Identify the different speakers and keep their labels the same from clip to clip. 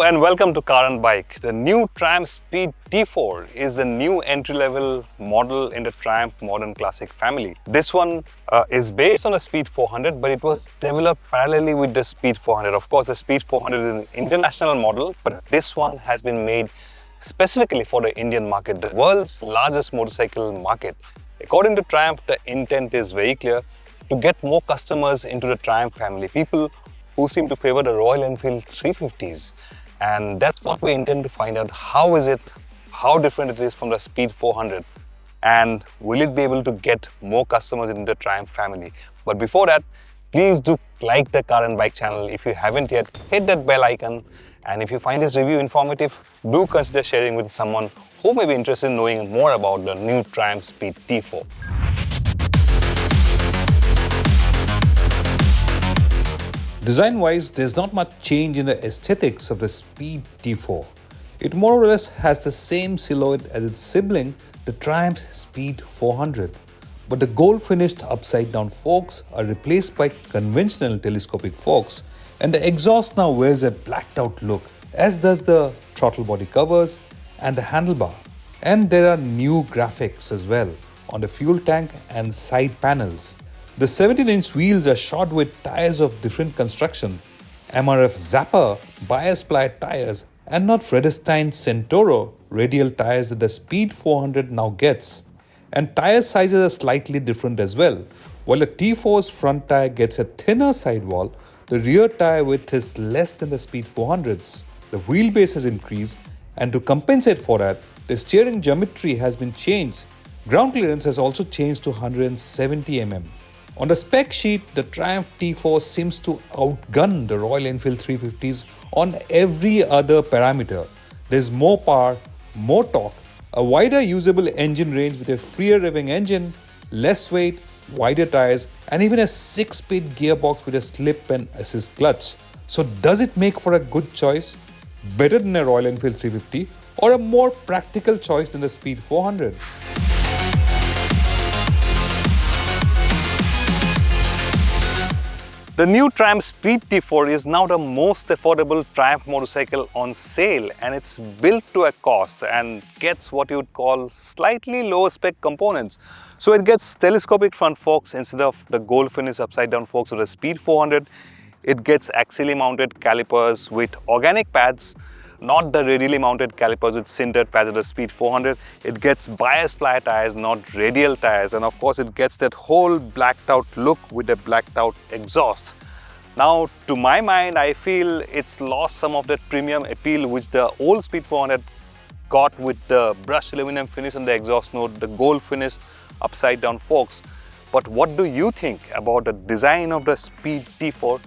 Speaker 1: and welcome to Car and Bike. The new Triumph Speed T4 is the new entry-level model in the Triumph Modern Classic family. This one is based on the Speed 400, but it was developed parallelly with the Speed 400. Of course, the Speed 400 is an international model, but this one has been made specifically for the Indian market, the world's largest motorcycle market. According to Triumph, the intent is very clear: to get more customers into the Triumph family, people who seem to favor the Royal Enfield 350s. And that's what we intend to find out. How is it, how different it is from the Speed 400, and will it be able to get more customers into the Triumph family? But before that, please do like the Car and Bike channel. If you haven't yet, hit that bell icon. And if you find this review informative, do consider sharing with someone who may be interested in knowing more about the new Triumph Speed T4.
Speaker 2: Design-wise, there's not much change in the aesthetics of the Speed T4. It more or less has the same silhouette as its sibling, the Triumph Speed 400. But the gold-finished upside-down forks are replaced by conventional telescopic forks, and the exhaust now wears a blacked-out look, as does the throttle body covers and the handlebar. And there are new graphics as well on the fuel tank and side panels. The 17-inch wheels are shod with tires of different construction, MRF Zappa bias-ply tires, and not Vredestein Centauro radial tires that the Speed 400 now gets. And tire sizes are slightly different as well. While the T4's front tire gets a thinner sidewall, the rear tire width is less than the Speed 400's. The wheelbase has increased, and to compensate for that, the steering geometry has been changed. Ground clearance has also changed to 170 mm. On the spec sheet, the Triumph T4 seems to outgun the Royal Enfield 350s on every other parameter. There's more power, more torque, a wider usable engine range with a freer revving engine, less weight, wider tires, and even a 6-speed gearbox with a slip and assist clutch. So does it make for a good choice? Better than a Royal Enfield 350, or a more practical choice than the Speed 400?
Speaker 1: The new Triumph Speed T4 is now the most affordable Triumph motorcycle on sale, and it's built to a cost and gets what you would call slightly lower spec components. So it gets telescopic front forks instead of the gold finish upside down forks of the Speed 400. It gets axially mounted calipers with organic pads, not the radially mounted calipers with sintered pads of the Speed 400. It gets bias-ply tires, not radial tires, and of course it gets that whole blacked out look with a blacked out exhaust. Now, to my mind, I feel it's lost some of that premium appeal which the old Speed 400 got with the brushed aluminum finish on the exhaust note, the gold finished upside down forks. But what do you think about the design of the Speed T4?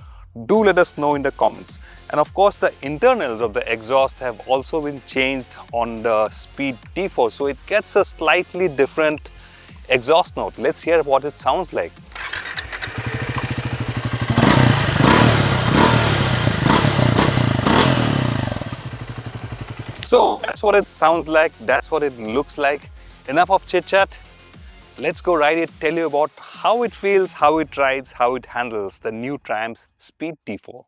Speaker 1: Do let us know in the comments. And of course, the internals of the exhaust have also been changed on the Speed T4, so it gets a slightly different exhaust note. Let's hear what it sounds like. So that's what it sounds like, that's what it looks like. Enough of chit chat. Let's go ride it, tell you about how it feels, how it rides, how it handles the new Triumph Speed T4.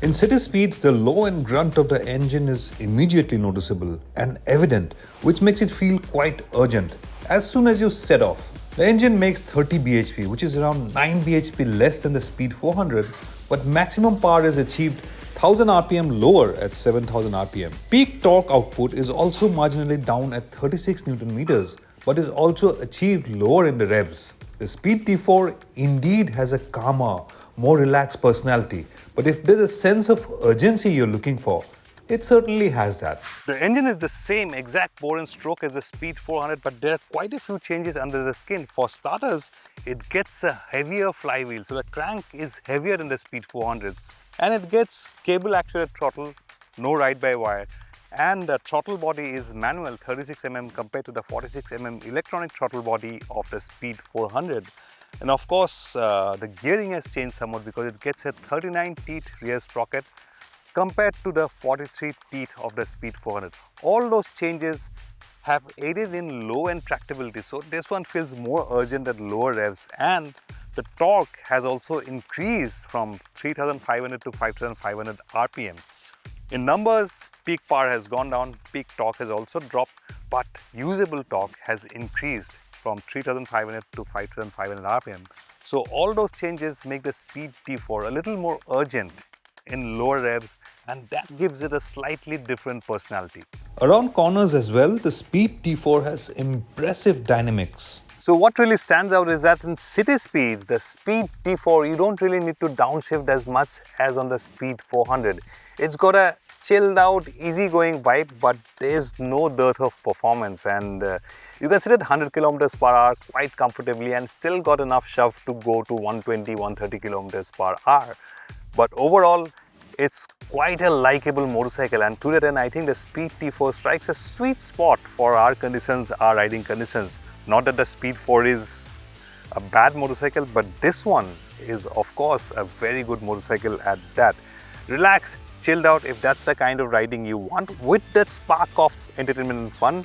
Speaker 2: In city speeds, the low end grunt of the engine is immediately noticeable and evident, which makes it feel quite urgent. As soon as you set off, the engine makes 30 bhp, which is around 9 bhp less than the Speed 400, but maximum power is achieved 1000 rpm lower at 7000 rpm. Peak torque output is also marginally down at 36 Newton meters, but is also achieved lower in the revs. The Speed T4 indeed has a calmer, more relaxed personality, but if there's a sense of urgency you're looking for, it certainly has that.
Speaker 1: The engine is the same exact bore and stroke as the Speed 400, but there are quite a few changes under the skin. For starters, it gets a heavier flywheel, so the crank is heavier than the Speed 400s, and it gets cable actuated throttle, no ride-by-wire, and the throttle body is manual 36 mm compared to the 46 mm electronic throttle body of the Speed 400. And of course, the gearing has changed somewhat because it gets a 39 teeth rear sprocket compared to the 43 teeth of the Speed 400. All those changes have aided in low-end tractability, so this one feels more urgent at lower revs, and the torque has also increased from 3500 to 5500 RPM. In numbers, peak power has gone down, peak torque has also dropped, but usable torque has increased from 3500 to 5500 RPM. So all those changes make the Speed T4 a little more urgent in lower revs, and that gives it a slightly different personality.
Speaker 2: Around corners as well, the Speed T4 has impressive dynamics.
Speaker 1: So what really stands out is that in city speeds, the Speed T4, you don't really need to downshift as much as on the Speed 400. It's got a chilled out, easygoing vibe, but there's no dearth of performance, and you can sit at 100 kilometers per hour quite comfortably and still got enough shove to go to 120, 130 kilometers per hour. But overall, it's quite a likable motorcycle, and to that end, I think the Speed T4 strikes a sweet spot for our conditions, our riding conditions. Not that the Speed 4 is a bad motorcycle, but this one is of course a very good motorcycle at that. Relax, chilled out, if that's the kind of riding you want with that spark of entertainment and fun,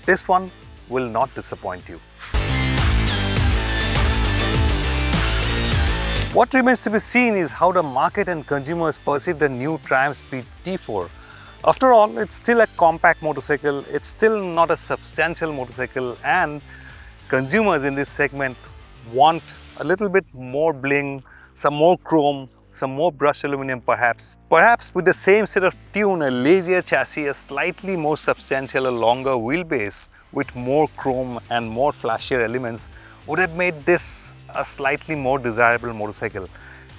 Speaker 1: this one will not disappoint you. What remains to be seen is how the market and consumers perceive the new Triumph Speed T4. After all, it's still a compact motorcycle, it's still not a substantial motorcycle, and consumers in this segment want a little bit more bling, some more chrome, some more brushed aluminum perhaps. Perhaps with the same set of tune, a lazier chassis, a slightly more substantial, a longer wheelbase with more chrome and more flashier elements would have made this a slightly more desirable motorcycle.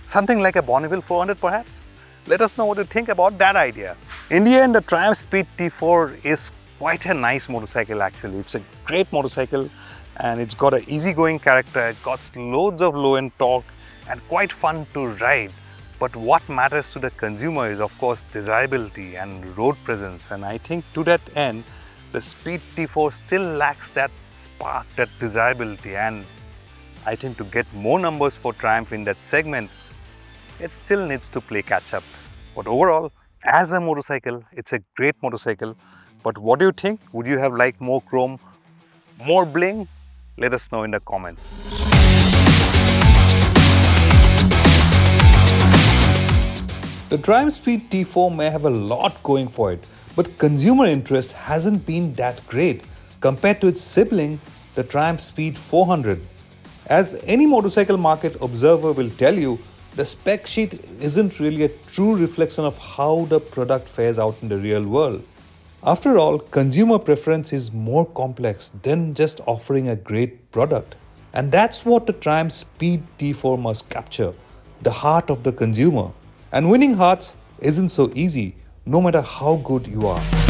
Speaker 1: Something like a Bonneville 400 perhaps? Let us know what you think about that idea. In the end, the Triumph Speed T4 is quite a nice motorcycle actually. It's a great motorcycle and it's got an easygoing character, it got loads of low-end torque and quite fun to ride. But what matters to the consumer is of course desirability and road presence, and I think to that end, the Speed T4 still lacks that spark, that desirability, and I think to get more numbers for Triumph in that segment, it still needs to play catch up. But overall, as a motorcycle, it's a great motorcycle. But what do you think? Would you have liked more chrome, more bling? Let us know in the comments.
Speaker 2: The Triumph Speed T4 may have a lot going for it, but consumer interest hasn't been that great compared to its sibling, the Triumph Speed 400. As any motorcycle market observer will tell you, the spec sheet isn't really a true reflection of how the product fares out in the real world. After all, consumer preference is more complex than just offering a great product. And that's what the Triumph Speed T4 must capture, the heart of the consumer. And winning hearts isn't so easy, no matter how good you are.